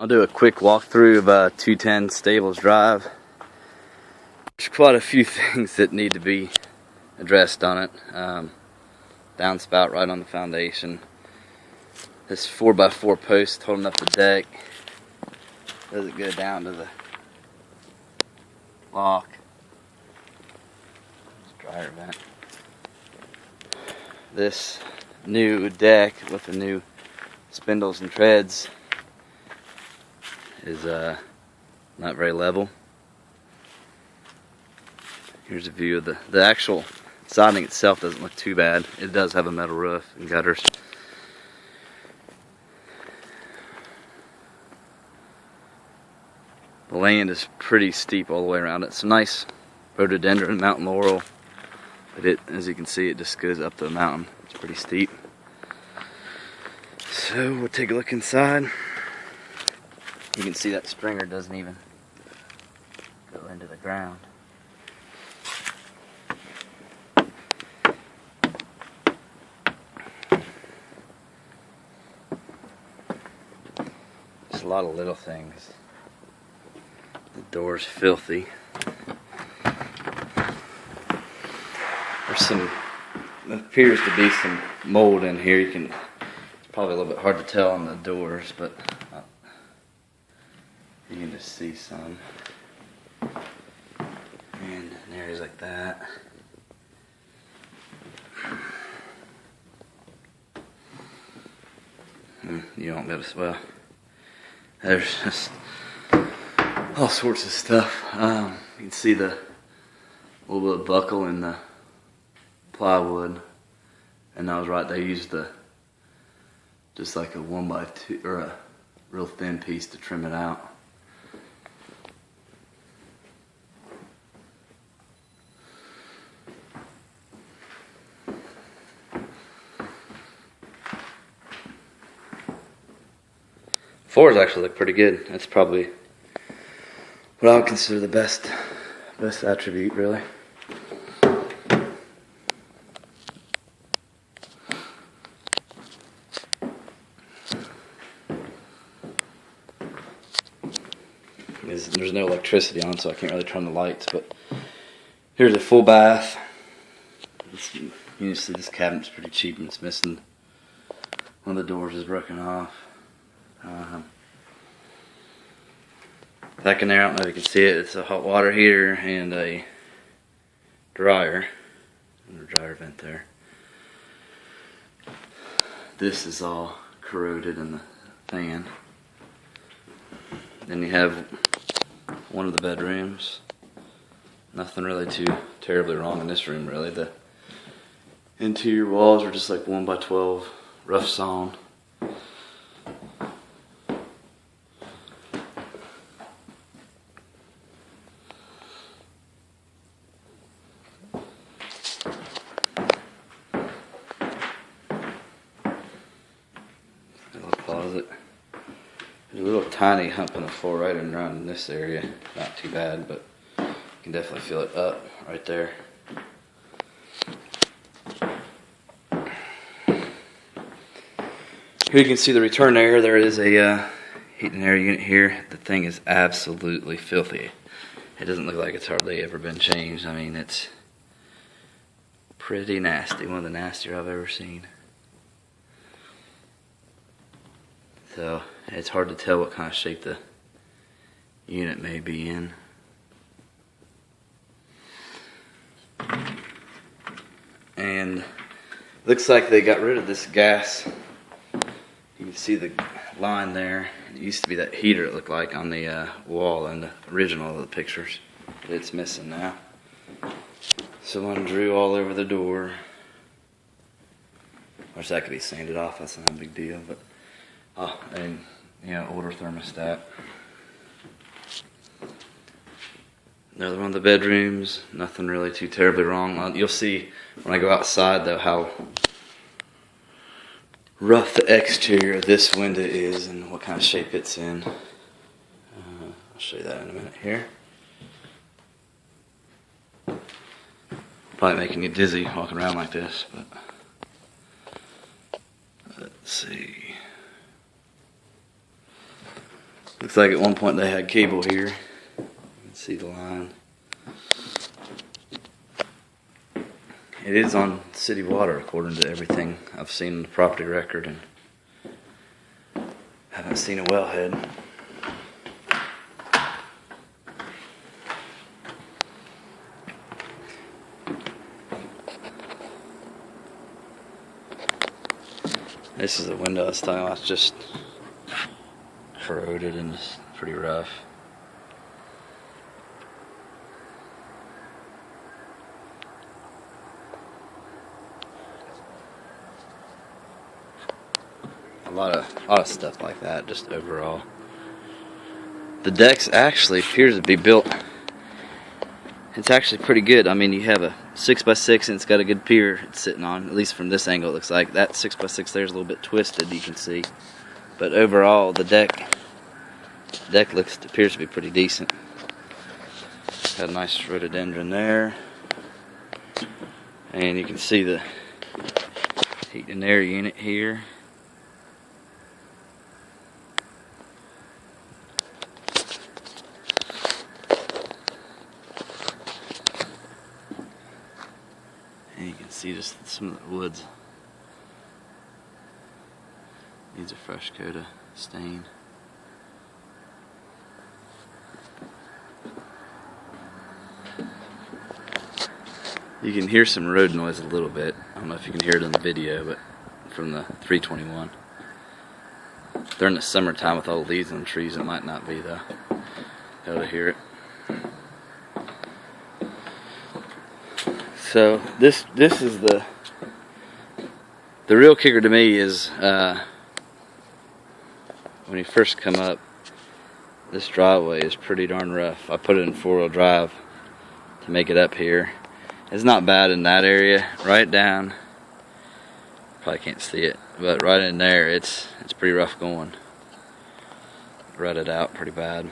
I'll do a quick walkthrough of 210 Stables Drive. There's quite a few things that need to be addressed on it. Downspout right on the foundation. This 4x4 post holding up the deck doesn't go down to the lock. Dryer vent. This new deck with the new spindles and treads is not very level. Here's a view of the actual siding itself. Doesn't look too bad. It does have a metal roof and gutters. The land is pretty steep all the way around it. It's a nice rhododendron mountain laurel, but it, as you can see, it just goes up the mountain. It's pretty steep. So we'll take a look inside. You can see that stringer doesn't even go into the ground. There's a lot of little things. The door's filthy. There's some, appears to be some mold in here. You can, it's probably a little bit hard to tell on the doors, but you can just see some. And areas like that. You don't notice, well, there's just all sorts of stuff. You can see the little bit of buckle in the plywood, and I was right, they used just like a 1x2 or a real thin piece to trim it out. Floors actually look pretty good. That's probably what I would consider the best attribute, really. There's no electricity on, so I can't really turn the lights, but here's a full bath. You can see this cabinet's pretty cheap and it's missing. One of the doors is broken off. Back in there, I don't know if you can see it, it's a hot water heater and a dryer. And a dryer vent there. This is all corroded in the fan. Then you have one of the bedrooms. Nothing really too terribly wrong in this room, really. The interior walls are just like 1x12 rough sawn. Closet. There's a little tiny hump in the floor right around in this area. Not too bad, but you can definitely feel it up right there. Here you can see the return air. There is a heat and air unit here. The thing is absolutely filthy. It doesn't look like it's hardly ever been changed. I mean, it's pretty nasty. One of the nastier I've ever seen. So it's hard to tell what kind of shape the unit may be in. And looks like they got rid of this gas. You can see the line there. It used to be that heater, it looked like, on the wall in the original of the pictures. But it's missing now. Someone drew all over the door. Of course, that could be sanded off. That's not a big deal, but and older thermostat. Another one of the bedrooms. Nothing really too terribly wrong. You'll see when I go outside, though, how rough the exterior of this window is and what kind of shape it's in. I'll show you that in a minute here. Probably making you dizzy walking around like this, but let's see. Looks like at one point they had cable here. You can see the line. It is on city water according to everything I've seen in the property record, and haven't seen a wellhead. This is the window I was talking about. It's just corroded and it's pretty rough. A lot of stuff like that, just overall. The deck actually appears to be built. It's actually pretty good. I mean, you have a 6x6 and it's got a good pier it's sitting on. At least from this angle, it looks like that 6x6 there is a little bit twisted. You can see, but overall, the deck appears to be pretty decent. Got a nice rhododendron there, and you can see the heat and air unit here. And you can see just some of the woods. Needs a fresh coat of stain. You can hear some road noise a little bit. I don't know if you can hear it in the video, but from the 321. During the summertime with all the leaves on the trees, it might not be though. Able to hear it. So this is the real kicker to me is when you first come up, this driveway is pretty darn rough. I put it in 4-wheel drive to make it up here. It's not bad in that area. Right down, probably can't see it, but right in there, it's pretty rough going. Rutted out pretty bad.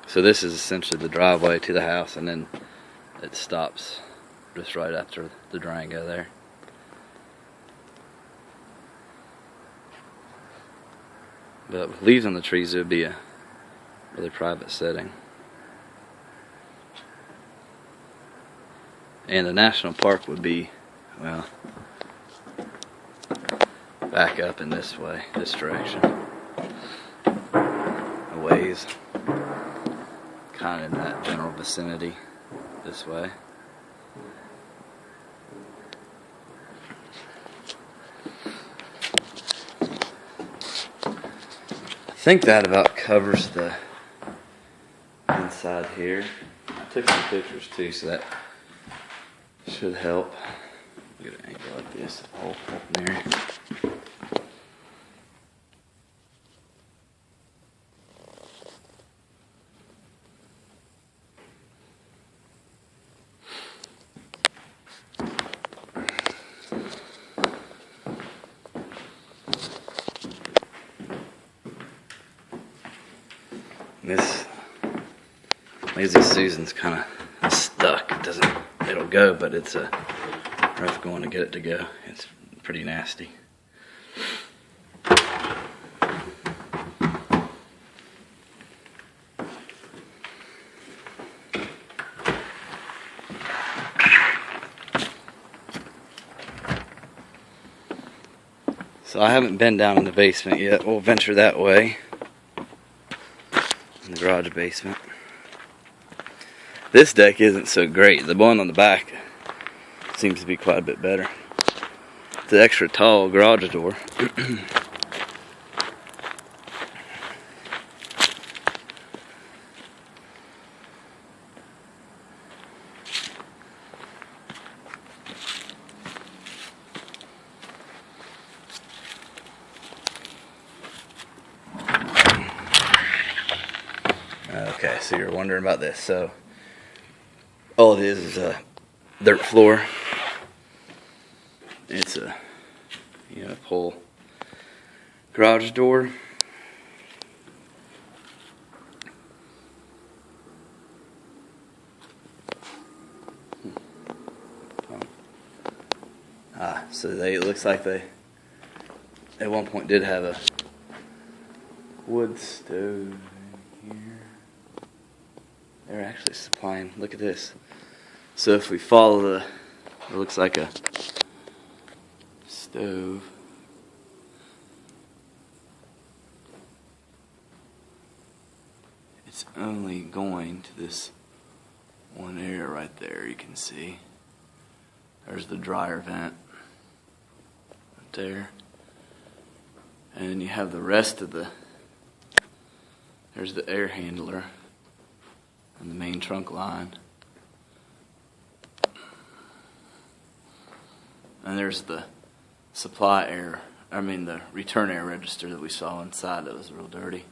So this is essentially the driveway to the house, and then it stops just right after the Durango there. But with leaves on the trees, it would be a really private setting. And the national park would be, well, back up in this way, this direction. A ways. Kind of in that general vicinity this way. I think that about covers the inside here. I took some pictures too, so that should help. Get an angle like this. Hole open there. This Lazy Susan's kind of stuck. It'll go, but it's a rough going to get it to go. It's pretty nasty. So I haven't been down in the basement yet. We'll venture that way. In the garage basement. This deck isn't so great. The one on the back seems to be quite a bit better. It's an extra tall garage door. Okay, so you're wondering about this. So all it is a dirt floor. It's a pull garage door. So it looks like they at one point did have a wood stove in here. They're actually supplying, look at this. So if we follow the, it looks like a stove. It's only going to this one area right there, you can see. There's the dryer vent right there. And then you have the rest of the, there's the air handler and the main trunk line. And there's the supply air, the return air register that we saw inside that was real dirty.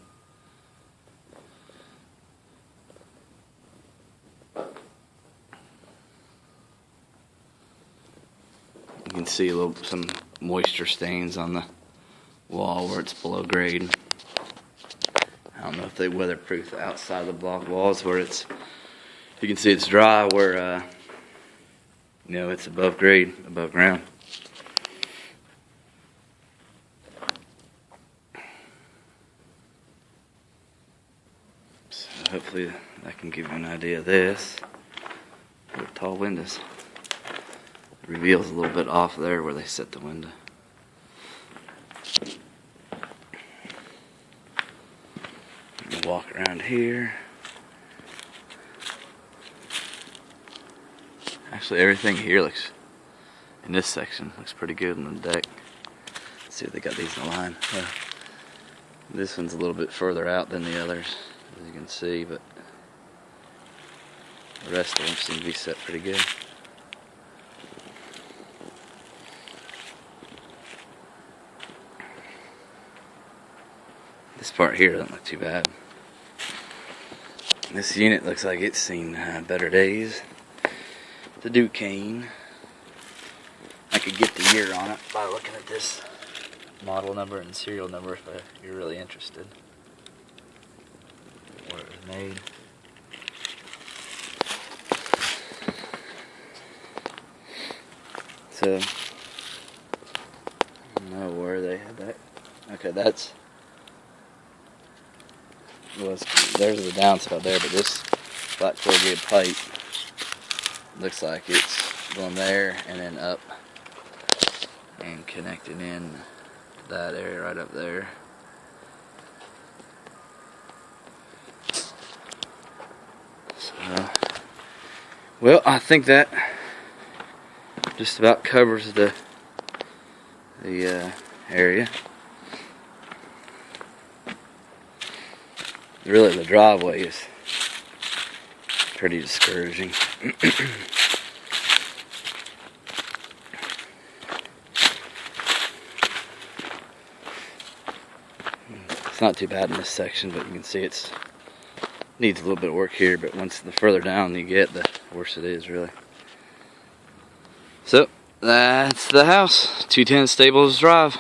You can see some moisture stains on the wall where it's below grade. I don't know if they weatherproof the outside of the block walls where it's, you can see it's dry where it's above grade, above ground. So hopefully that can give you an idea of this. With tall windows. It reveals a little bit off there where they set the window. Walk around here. Actually, everything here looks, in this section, looks pretty good on the deck. Let's see if they got these in line. This one's a little bit further out than the others, as you can see, but the rest of them seem to be set pretty good. This part here doesn't look too bad. This unit looks like it's seen better days. The Duquesne. I could get the year on it by looking at this model number and serial number if you're really interested. Where it was made. So, I don't know where they had that. Okay, there's the downspout there, but this black corrugated pipe looks like it's going there and then up and connecting in that area right up there. So, well, I think that just about covers the area. Really, the driveway is pretty discouraging. It's not too bad in this section, but you can see it needs a little bit of work here, but once the further down you get, the worse it is, really. So, that's the house, 210 Stables Drive.